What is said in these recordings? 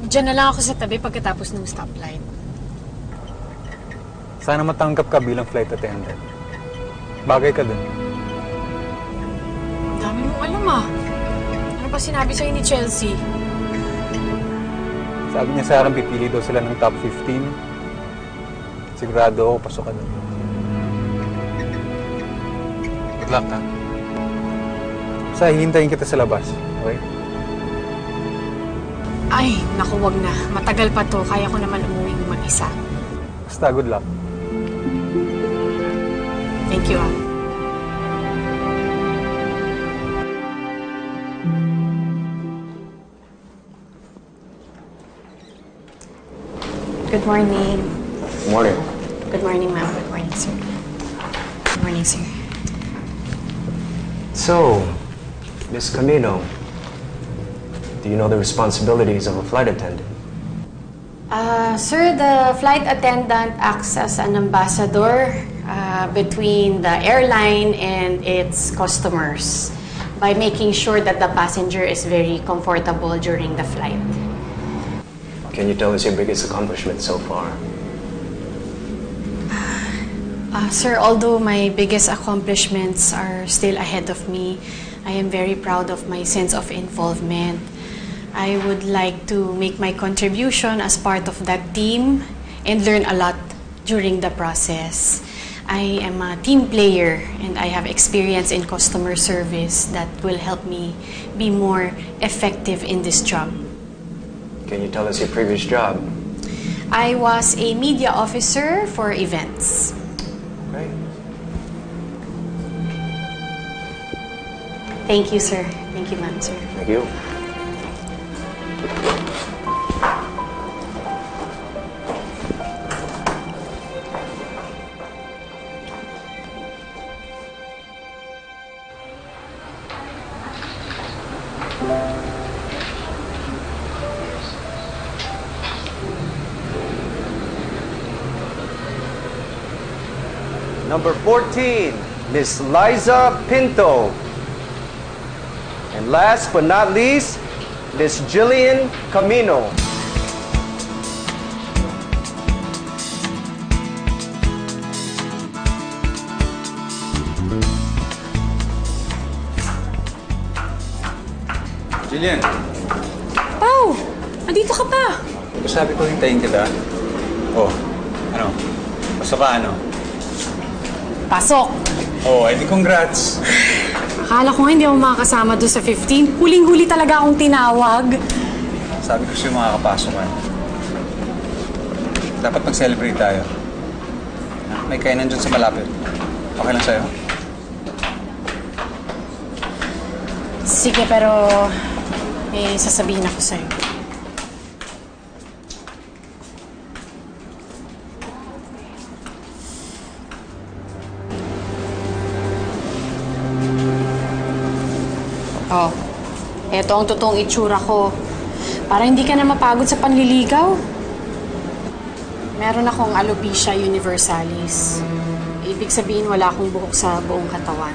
Diyan na lang ako sa tabi pagkatapos ng stoplight. Sana matanggap ka bilang flight attendant. Bagay ka dun. Dami mong alam ah. Ano pa sinabi sa'yo ni Chelsea? Sabi niya sa akin, pipili daw sila ng top 15. Sigurado ako, pasok ka dun. Good luck, ha? Basta hihintayin kita sa labas, okay? Ay, naku, wag na. Matagal pa to. Kaya ko naman umuwi mag-isa. Basta, good luck. Thank you, ah. Good morning. Good morning. Good morning, ma'am. Good morning, sir. Good morning, sir. So, Miss Camino, do you know the responsibilities of a flight attendant? Sir, the flight attendant acts as an ambassador between the airline and its customers by making sure that the passenger is very comfortable during the flight. Can you tell us your biggest accomplishment so far? Sir, although my biggest accomplishments are still ahead of me, I am very proud of my sense of involvement. I would like to make my contribution as part of that team and learn a lot during the process. I am a team player and I have experience in customer service that will help me be more effective in this job. Can you tell us your previous job? I was a media officer for events. Great. Thank you, sir. Thank you, ma'am, sir. Thank you. Number 14, Miss Liza Pinto. And last but not least, Miss Jillian Camino. Jillian, Pao! Andito ka pa! sabi ko hintayin kita. Oh, ano? Pasok ka, ano? Pasok! Oh, edi congrats. Akala ko nga hindi ako makakasama doon sa 15. Huling-huli talaga akong tinawag. Sabi ko sa'yo makakapasok ka. Dapat mag-celebrate tayo. May kainan dyan sa malapit. Okay lang sa'yo? Sige, pero may sasabihin ako sa'yo. Oh, eto ang totoong itsura ko. Para hindi ka na mapagod sa panliligaw. Meron akong alopecia universalis. Ibig sabihin wala akong buhok sa buong katawan.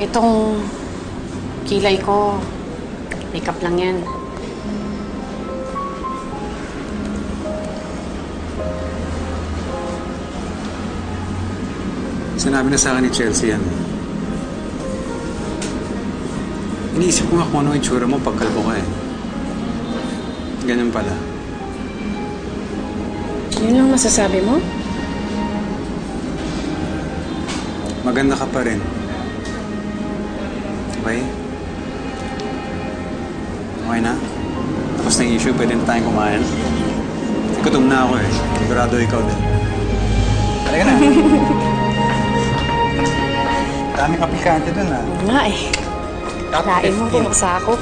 Itong kilay ko, makeup lang yan. Sinabi na sa akin ni Chelsea yan. Iniisip ko nga kung ano yung itsura mo pagkalbo ka eh. Ganyan pala. Yun lang masasabi mo? Maganda ka pa rin. Okay? Okay na? Tapos na issue, pwede na tayong kumain. Gutom na ako eh. Sigurado ikaw din. Halika na. Dami ka pikante dun ah. Nga eh. Kain mo, bumasa ako.